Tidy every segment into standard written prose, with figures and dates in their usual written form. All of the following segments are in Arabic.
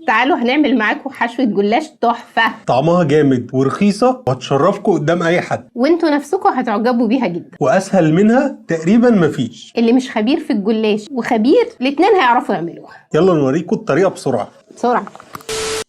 تعالوا هنعمل معاكم حشوة جلاش تحفة، طعمها جامد ورخيصة وهتشرفكم قدام اي حد، وانتوا نفسكم هتعجبوا بيها جدا، واسهل منها تقريبا مفيش. اللي مش خبير في الجلاش وخبير الاتنين هيعرفوا يعملوها. يلا نوريكم الطريقة بسرعة.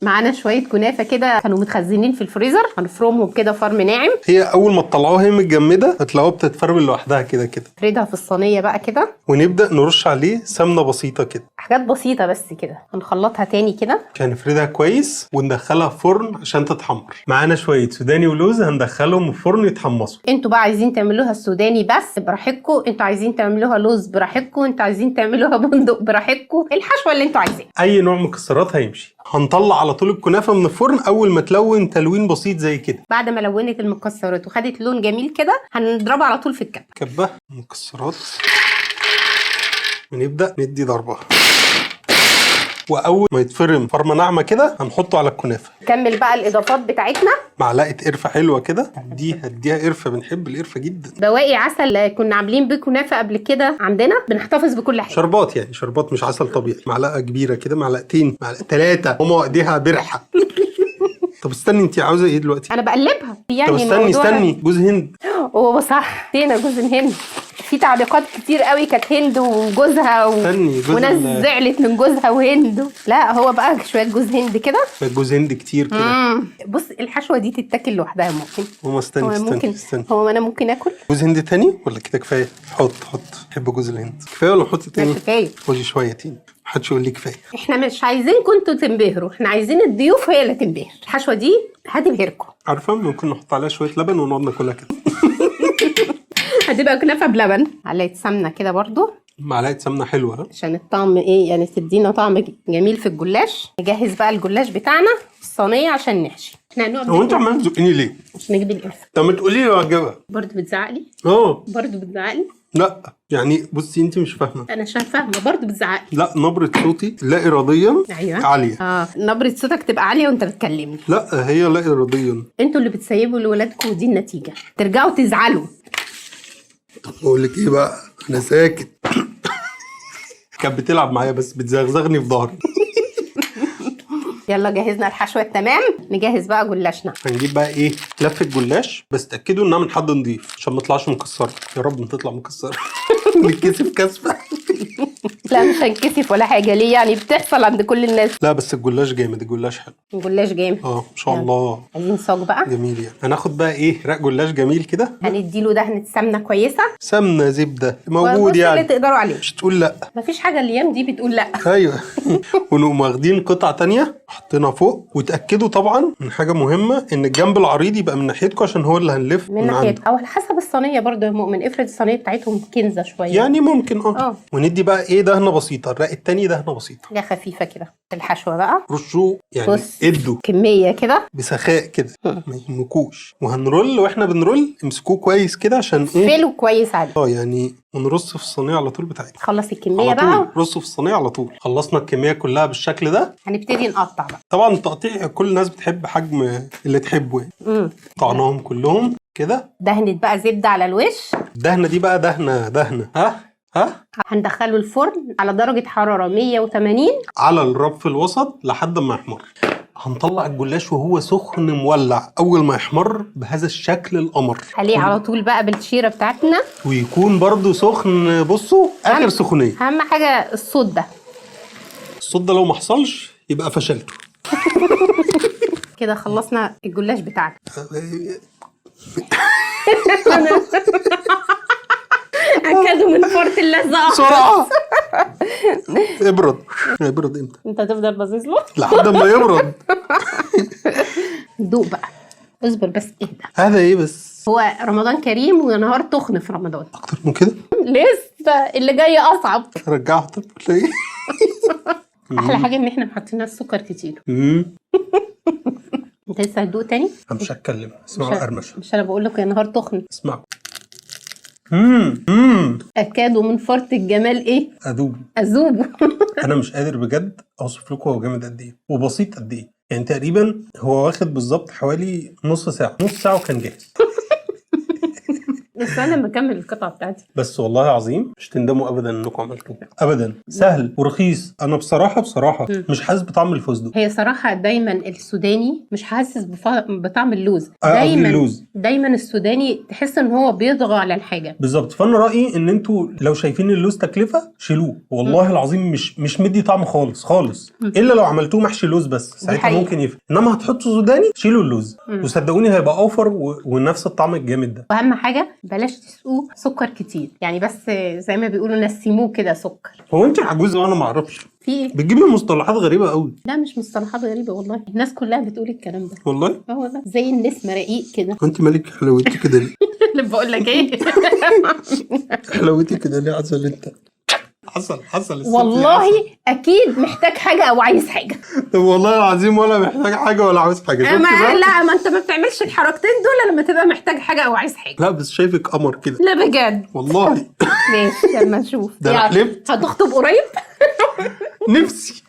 معانا شويه كنافه كده كانوا متخزنين في الفريزر، هنفرمهم كده فرم ناعم. هي اول ما تطلعوها هي متجمده هتلاقوها بتتفرمل لوحدها كده كده. نفردها في الصينيه بقى كده، ونبدا نرش عليه سمنه بسيطه كده، حاجات بسيطه بس كده. هنخلطها تاني كده عشان نفردها كويس وندخلها في فرن عشان تتحمر. معانا شويه سوداني ولوز هندخلهم الفرن يتحمصوا. انتوا بقى عايزين تعملوها السوداني بس براحتكم، انتوا عايزين تعملوها لوز براحتكم، انتوا عايزين تعملوها بندق براحتكم، الحشوه اللي انتوا عايزينها. اي نوع مكسرات هيمشي. هنطلع على طول الكنافه من الفرن اول ما تلون تلوين بسيط زي كده. بعد ما لونت المكسرات وخدت لون جميل كده هنضربها على طول في كبه مكسرات ونبدا ندي ضربه، واول ما يتفرم فرمه ناعمه كده هنحطه على الكنافه. نكمل بقى الاضافات بتاعتنا. معلقه قرفه حلوه كده، هديها قرفه، بنحب القرفه جدا. بواقي عسل كنا عاملين بيه كنافه قبل كده عندنا، بنحتفظ بكل حاجه. شربات يعني، شربات مش عسل طبيعي. معلقه كبيره كده، معلقتين، معلقه 3. ماما ايديها برحه. طب استني، انت عاوزه ايه دلوقتي؟ انا بقلبها يعني. طب استني جوز هند. هو صح هنا جوز الهند. في تعليقات كتير قوي كانت هند وجوزها وناس زعلت من جوزها وهند. لا هو بقى شويه جوز هند كده، شويه جوز هند كتير كده. بص الحشوه دي تتاكل لوحدها ممكن. ماما استني. هو انا ممكن اكل جوز هند تاني ولا كده كفايه؟ حط بحب جوز الهند. كفايه ولا احط تاني؟ كفايه. خدي شويه تاني، محدش يقول لي كفايه. احنا مش عايزينكم انتوا تنبهروا، احنا عايزين الضيوف هي اللي تنبهر. الحشوه دي هتبهركم. عارفه ممكن نحط عليها شويه لبن ونقعد ناكلها كده. هتبقى كنافه بلبن. معلقه سمنه كده برضو، معلقه سمنه حلوه عشان الطعم ايه يعني، تدينا طعم جميل في الجلاش. نجهز بقى الجلاش بتاعنا في الصينيه عشان نحشي. احنا هنقعد. هو انت عمال تزقني ليه؟ عشان نجيب القرفه. طب ما تقولي لي واجبها. برضه بتزعقلي؟ برضه بتزعقلي؟ لا يعني بصي انت مش فاهمه. انا مش فاهمه، برضه بتزعقلي. لا نبره صوتي لا اراديا أيوة. عاليه. نبره صوتك تبقى عاليه وانت بتكلمني. لا هي لا اراديا. انتوا اللي بتسيبوا لولادكم ودي النتيجه، ترجعوا تزعلوا. طب اقول لك ايه بقى، انا ساكت. كانت بتلعب معايا بس بتزغزغني في ظهري. يلا جهزنا الحشوه التمام، نجهز بقى جلاشنا. هنجيب بقى ايه، لفه جلاش، بس تاكدوا انها من حد نضيف عشان ما تطلعش مكسره. يا رب ما تطلع مكسره. نتكسف كسفه. لا مش هنكسف ولا حاجه، ليه يعني؟ بتحصل عند كل الناس. لا بس الجلاش جامد، الجلاش حلو. الجلاش جامد ما شاء الله. عايزين صاج بقى جميل يعني. هناخد بقى ايه، رق جلاش جميل كده، هنديله دهنه سمنه كويسه، سمنه زبده موجود يعني، اللي تقدروا عليه. مش تقول لا. مفيش حاجه الايام دي بتقول لا. ايوه. ونقوم واخدين قطعه تانية حطينا فوق، وتاكدوا طبعا من حاجه مهمه ان الجنب العريض يبقى من ناحيتكم عشان هو اللي هنلف من ناحيته، او على حسب الصينيه برضه يا مؤمن. افرض الصينيه بتاعتهم كنزه شويه يعني ممكن وندي بقى ايه، دهنه بسيطه. الرق التاني دهنه بسيطه، حاجه خفيفه كده. الحشوه بقى رشوه يعني، بص. ادوا كميه كده بسخاء كده، ما يهمكوش. وهنرول، واحنا بنرول امسكوه كويس كده عشان ايه، فيلو كويس عليه. يعني ونرص في الصينيه على طول بتاعتنا. خلص الكميه على بقى، طول رصوا في الصينيه على طول. خلصنا الكميه كلها بالشكل ده، هنبتدي نقطع بقى. طبعا التقطيع كل الناس بتحب حجم اللي تحبه يعني. قطعناهم كلهم كده. دهنة بقى زبده على الوش. الدهنه دي بقى دهنه هندخله الفرن على درجه حراره 180 على الرف الوسط لحد ما يحمر. هنطلع الجلاش وهو سخن مولع. اول ما يحمر بهذا الشكل القمر عليه على طول بقى بالشيره بتاعتنا، ويكون برضو سخن. بصوا اخر سخونيه. اهم حاجه الصوت ده. الصوت ده لو ما حصلش يبقى فشلته. كده خلصنا الجلاش بتاعنا. اكادوا من فرط اللزقه بسرعه. ابرد امتى؟ انت تفضل باصص له لحد ما يبرد. دوق بقى، اصبر بس اهدى. هذا ايه بس؟ هو رمضان كريم ونهار تخن في رمضان. اكتر من كده لسه اللي جاي اصعب. رجعه. طب ليه؟ احلى حاجه ان احنا حاطين السكر كتير. انت لسه هتدوق تاني؟ انا مش هتكلم، اسمعوا قرمشه. مش انا بقول لك يا نهار تخن. اسمعوا. اكادوا من فرط الجمال ايه، اذوبه. انا مش قادر بجد اوصف لكم هو جامد قد ايه وبسيط قد ايه. يعني تقريبا هو واخد بالظبط حوالي نص ساعه وكان جاهز. بس انا بكمل القطعه بتاعتي. بس والله عظيم مش تندموا ابدا انكم عملتوه ابدا. سهل ورخيص. انا بصراحه مش حاسس بطعم الفستق. هي صراحه دايما السوداني مش حاسس بطعم اللوز. دايما السوداني تحس ان هو بيضغى على الحاجه بالظبط. فانا رايي ان انتوا لو شايفين اللوز تكلفه شيلوه، والله العظيم مش مدي طعم خالص الا لو عملتوه محشي لوز بس، ساعتها ممكن يفرق. انما هتحطوا سوداني شيلوا اللوز وصدقوني هيبقى اوفر ونفس الطعم الجامد ده. واهم حاجه بلاش تسقوه سكر كتير، يعني بس زي ما بيقولوا نسموه كده سكر. هو انت عجوزه وانا ما اعرفش في ايه؟ بتجيبي مصطلحات غريبه قوي. لا مش مصطلحات غريبه والله، الناس كلها بتقول الكلام ده والله. والله زي النسمه رقيق كده. انت مالك حلاوتي كده ليه؟ اللي بقول لك ايه. حلاوتي كده ليه؟ عسل انت. حصل والله اكيد محتاج حاجه او عايز حاجه. طب والله العظيم ولا محتاج حاجه ولا عاوز حاجه. لا ما انت ما بتعملش الحركتين دول لما تبقى محتاج حاجه او عايز حاجه. لا بس شايفك قمر كده. لا بجد والله. ماشي لما نشوف. ده انا حلفت. هتخطب قريب؟ نفسي.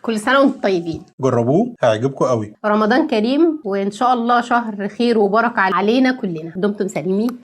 كل سنه وانتم طيبين. جربوه هيعجبكم قوي. رمضان كريم وان شاء الله شهر خير وبركه علينا كلنا. دمتم سالمين.